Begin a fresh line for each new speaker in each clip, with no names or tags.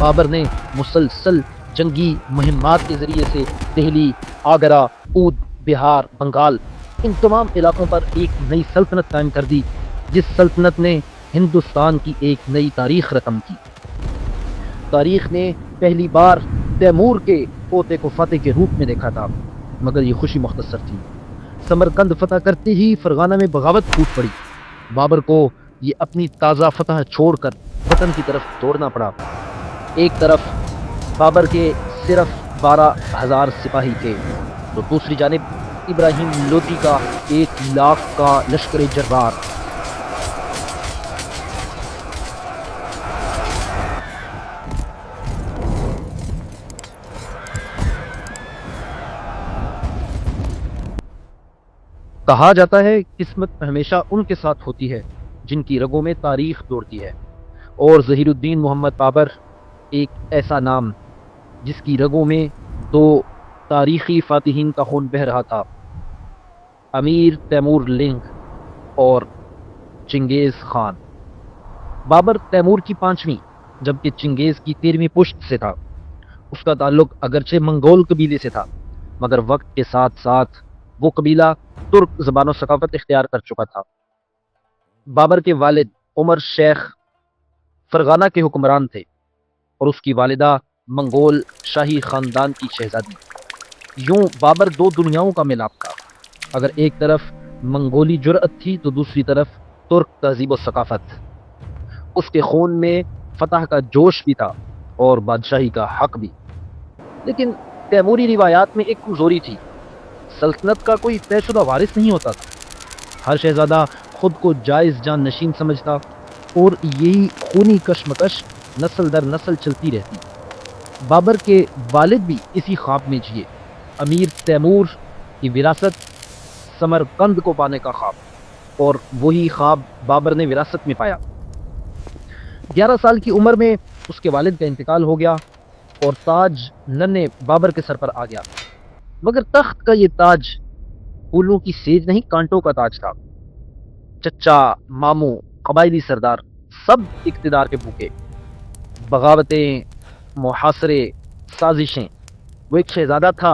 بابر نے مسلسل جنگی مہمات کے ذریعے سے دہلی، آگرہ، اودھ، بہار، بنگال ان تمام علاقوں پر ایک نئی سلطنت قائم کر دی، جس سلطنت نے ہندوستان کی ایک نئی تاریخ رقم کی۔ تاریخ نے پہلی بار تیمور کے پوتے کو فتح کے روپ میں دیکھا تھا، مگر یہ خوشی مختصر تھی۔ سمرقند فتح کرتے ہی فرغانہ میں بغاوت پھوٹ پڑی۔ بابر کو یہ اپنی تازہ فتح چھوڑ کر وطن کی طرف دوڑنا پڑا۔ ایک طرف بابر کے صرف 12,000 سپاہی تھے تو دوسری جانب ابراہیم لودھی کا 1,00,000 کا لشکر جرار۔ کہا جاتا ہے قسمت ہمیشہ ان کے ساتھ ہوتی ہے جن کی رگوں میں تاریخ دوڑتی ہے، اور ظہیر الدین محمد بابر ایک ایسا نام جس کی رگوں میں دو تاریخی فاتحین کا خون بہہ رہا تھا، امیر تیمور لنگ اور چنگیز خان۔ بابر تیمور کی 5ویں جبکہ چنگیز کی 13ویں پشت سے تھا۔ اس کا تعلق اگرچہ منگول قبیلے سے تھا، مگر وقت کے ساتھ ساتھ وہ قبیلہ ترک زبان و ثقافت اختیار کر چکا تھا۔ بابر کے والد عمر شیخ فرغانہ کے حکمران تھے اور اس کی والدہ منگول شاہی خاندان کی شہزادی۔ یوں بابر دو دنیاؤں کا ملاپ تھا، اگر ایک طرف منگولی جرأت تھی تو دوسری طرف ترک تہذیب و ثقافت۔ اس کے خون میں فتح کا جوش بھی تھا اور بادشاہی کا حق بھی۔ لیکن تیموری روایات میں ایک کمزوری تھی، سلطنت کا کوئی طے شدہ وارث نہیں ہوتا تھا۔ ہر شہزادہ خود کو جائز جان نشین سمجھتا اور یہی خونی کشمکش نسل در نسل چلتی رہتی۔ بابر کے والد بھی اسی خواب میں جیے، امیر تیمور کی وراثت سمرقند کو پانے کا خواب، اور وہی خواب بابر نے وراثت میں پایا۔ 11 سال کی عمر میں اس کے والد کا انتقال ہو گیا اور تاج ننھے بابر کے سر پر آ گیا، مگر تخت کا یہ تاج پھولوں کی سیج نہیں، کانٹوں کا تاج تھا۔ چچا، ماموں، قبائلی سردار سب اقتدار کے بھوکے، بغاوتیں، محاصرے، سازشیں۔ وہ ایک شہزادہ تھا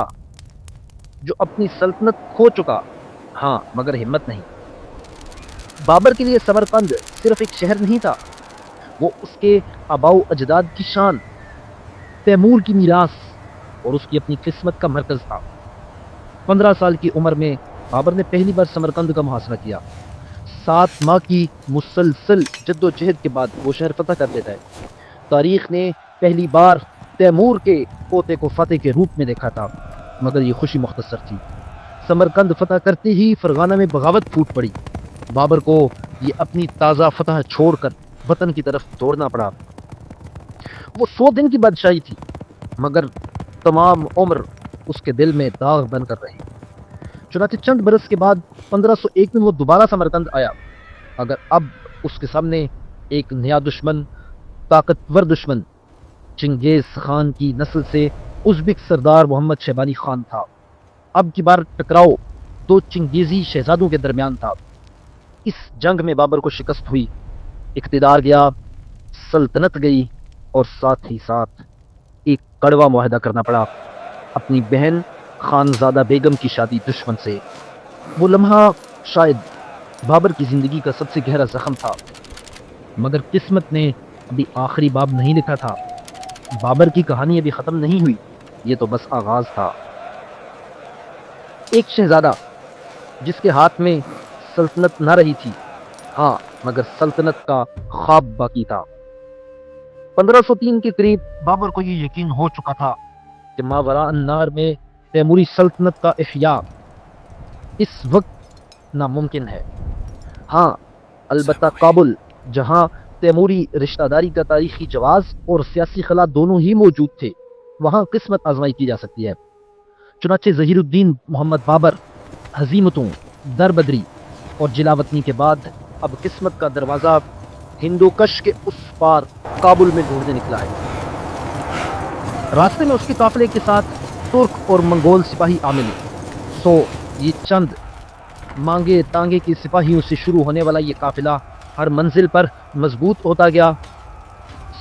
جو اپنی سلطنت کھو چکا، ہاں مگر ہمت نہیں۔ بابر کے لیے سمرقند صرف ایک شہر نہیں تھا، وہ اس کے آباء و اجداد کی شان، تیمور کی میراث اور اس کی اپنی قسمت کا مرکز تھا۔ 15 سال کی عمر میں بابر نے پہلی بار سمرقند کا محاصرہ کیا۔ 7 ماہ کی مسلسل جد و جہد کے بعد وہ شہر فتح کر لیتا ہے۔ تاریخ نے پہلی بار تیمور کے پوتے کو فتح کے روپ میں دیکھا تھا، مگر یہ خوشی مختصر تھی۔ سمرقند فتح کرتے ہی فرغانہ میں بغاوت پھوٹ پڑی۔ بابر کو یہ اپنی تازہ فتح چھوڑ کر وطن کی طرف دوڑنا پڑا۔ وہ 100 دن کی بادشاہی تھی، مگر تمام عمر اس کے دل میں داغ بن کر رہی۔ چنانچہ چند برس کے بعد 1501 میں وہ دوبارہ سمرقند آیا، مگر اب اس کے سامنے ایک نیا دشمن، طاقتور دشمن، چنگیز خان کی نسل سے ازبک سردار محمد شیبانی خان تھا۔ اب کی بار ٹکراؤ دو چنگیزی شہزادوں کے درمیان تھا۔ اس جنگ میں بابر کو شکست ہوئی، اقتدار گیا، سلطنت گئی، اور ساتھ ہی ساتھ ایک کڑوا معاہدہ کرنا پڑا، اپنی بہن خانزادہ بیگم کی شادی دشمن سے۔ وہ لمحہ شاید بابر کی زندگی کا سب سے گہرا زخم تھا، مگر قسمت نے ابھی آخری باب نہیں لکھا تھا۔ بابر کی کہانی ابھی ختم نہیں ہوئی، یہ تو بس آغاز تھا۔ ایک شہزادہ جس کے ہاتھ میں سلطنت نہ رہی تھی، ہاں مگر سلطنت کا خواب باقی تھا۔ 1503 کے قریب بابر کو یہ یقین ہو چکا تھا کہ ماوراء النہر میں تیموری سلطنت کا احیاء اس وقت ناممکن ہے۔ ہاں البتہ کابل، جہاں تیموری رشتہ داری کا تاریخی جواز اور سیاسی خلا دونوں ہی موجود تھے، وہاں قسمت آزمائی کی جا سکتی ہے۔ چنانچہ ظہیر الدین محمد بابر ہزیمتوں، دربدری اور جلاوطنی کے بعد اب قسمت کا دروازہ ہندو کش کے اس پار کابل میں ڈھونڈنے نکلا ہے۔ راستے میں اس کے قافلے کے ساتھ ترک اور منگول سپاہی آ ملے، سو یہ چند مانگے تانگے کے سپاہیوں سے شروع ہونے والا یہ قافلہ ہر منزل پر مضبوط ہوتا گیا۔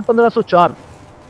1504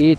1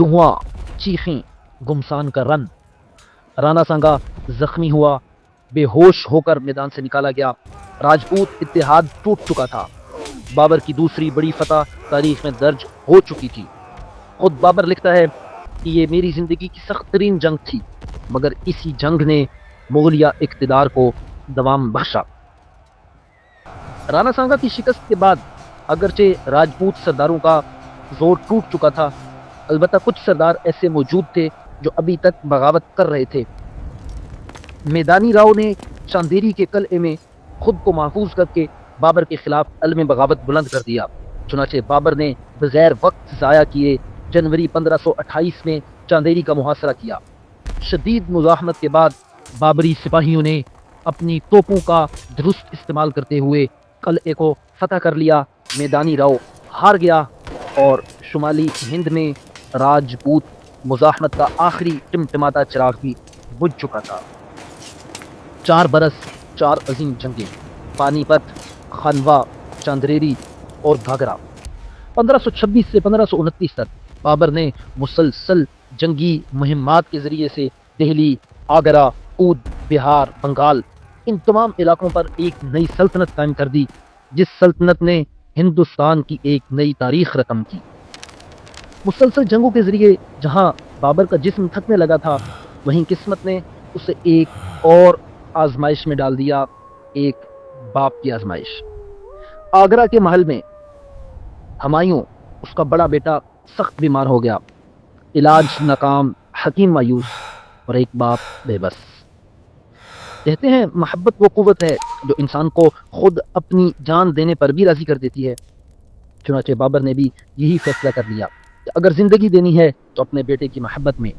دھواں، چیخیں، گمسان کا رن۔ رانا سانگا زخمی ہوا، بے ہوش ہو کر میدان سے نکالا گیا۔ راجپوت اتحاد ٹوٹ چکا تھا۔ بابر کی دوسری بڑی فتح تاریخ میں درج ہو چکی تھی۔ خود بابر لکھتا ہے کہ یہ میری زندگی کی سخت ترین جنگ تھی، مگر اسی جنگ نے مغلیہ اقتدار کو دوام بخشا۔ رانا سانگا کی شکست کے بعد اگرچہ راجپوت سرداروں کا زور ٹوٹ چکا تھا، البتہ کچھ سردار ایسے موجود تھے جو ابھی تک بغاوت کر رہے تھے۔ میدانی راؤ نے چاندیری کے قلعے میں خود کو محفوظ کر کے بابر کے خلاف علم بغاوت بلند کر دیا۔ چنانچہ بابر نے بغیر وقت ضائع کیے جنوری 1528 میں چاندیری کا محاصرہ کیا۔ شدید مزاحمت کے بعد بابری سپاہیوں نے اپنی توپوں کا درست استعمال کرتے ہوئے قلعے کو فتح کر لیا۔ میدانی راؤ ہار گیا اور شمالی ہند میں راجپوت مزاحمت کا آخری ٹمٹماتا چراغ بھی بجھ چکا تھا۔ 4 برس 4 عظیم جنگیں، پانی پت، خانوا، چاندریری اور گھاگرا۔ 1526 سے 1529 تک بابر نے مسلسل جنگی مہمات کے ذریعے سے دہلی، آگرہ، اودھ، بہار، بنگال، ان تمام علاقوں پر ایک نئی سلطنت قائم کر دی، جس سلطنت نے ہندوستان کی ایک نئی تاریخ رقم کی۔ مسلسل جنگوں کے ذریعے جہاں بابر کا جسم تھکنے لگا تھا، وہیں قسمت نے اسے ایک اور آزمائش میں ڈال دیا، ایک باپ کی آزمائش۔ آگرہ کے محل میں ہمایوں، اس کا بڑا بیٹا، سخت بیمار ہو گیا۔ علاج ناکام، حکیم مایوس اور ایک باپ بے بس۔ کہتے ہیں محبت وہ قوت ہے جو انسان کو خود اپنی جان دینے پر بھی راضی کر دیتی ہے۔ چنانچہ بابر نے بھی یہی فیصلہ کر لیا کہ اگر زندگی دینی ہے تو اپنے بیٹے کی محبت میں۔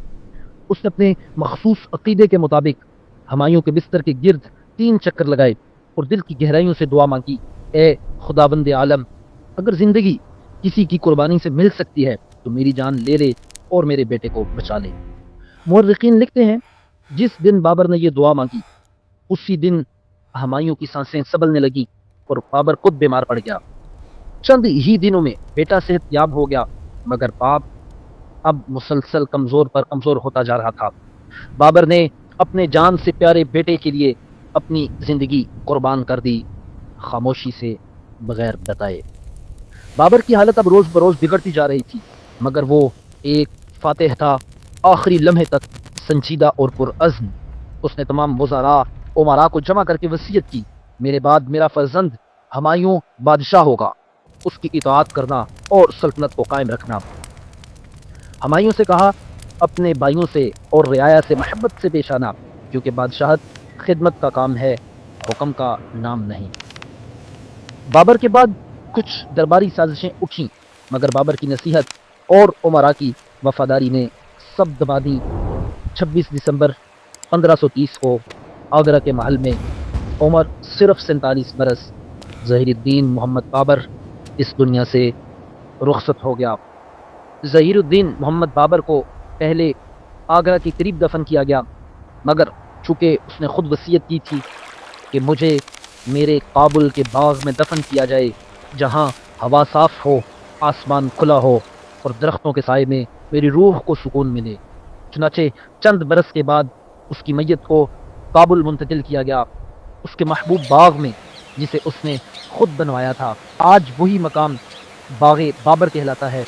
اس نے اپنے مخصوص عقیدے کے مطابق ہمایوں کے بستر کے گرد 3 چکر لگائے اور دل کی گہرائیوں سے دعا مانگی، اے خداوند عالم، اگر زندگی کسی کی قربانی سے مل سکتی ہے تو میری جان لے لے اور میرے بیٹے کو بچا لے۔ مورخین لکھتے ہیں جس دن بابر نے یہ دعا مانگی، اسی دن ہمایوں کی سانسیں سنبھلنے لگی اور بابر خود بیمار پڑ گیا۔ چند ہی دنوں میں بیٹا صحت یاب ہو گیا، مگر باپ اب مسلسل کمزور پر کمزور ہوتا جا رہا تھا۔ بابر نے اپنے جان سے پیارے بیٹے کے لیے اپنی زندگی قربان کر دی، خاموشی سے، بغیر بتائے۔ بابر کی حالت اب روز بروز بگڑتی جا رہی تھی، مگر وہ ایک فاتح تھا، آخری لمحے تک سنجیدہ اور پرعزم۔ اس نے تمام وزراء، امراء کو جمع کر کے وصیت کی، میرے بعد میرا فرزند ہمایوں بادشاہ ہوگا، اس کی اطاعت کرنا اور سلطنت کو قائم رکھنا۔ ہمایوں سے کہا اپنے بھائیوں سے اور رعایا سے محبت سے پیش آنا، کیونکہ بادشاہت خدمت کا کام ہے، حکم کا نام نہیں۔ بابر کے بعد کچھ درباری سازشیں اٹھیں، مگر بابر کی نصیحت اور امراء کی وفاداری نے سب دبا دی۔ 26 دسمبر 1530 کو آگرہ کے محل میں عمر صرف 47 برس ظہیر الدین محمد بابر اس دنیا سے رخصت ہو گیا۔ ظہیر الدین محمد بابر کو پہلے آگرہ کے قریب دفن کیا گیا، مگر چونکہ اس نے خود وصیت کی تھی کہ مجھے میرے کابل کے باغ میں دفن کیا جائے، جہاں ہوا صاف ہو، آسمان کھلا ہو اور درختوں کے سائے میں میری روح کو سکون ملے۔ چنانچہ چند برس کے بعد اس کی میت کو کابل منتقل کیا گیا، اس کے محبوب باغ میں جسے اس نے خود بنوایا تھا۔ آج وہی مقام باغ بابر کہلاتا ہے۔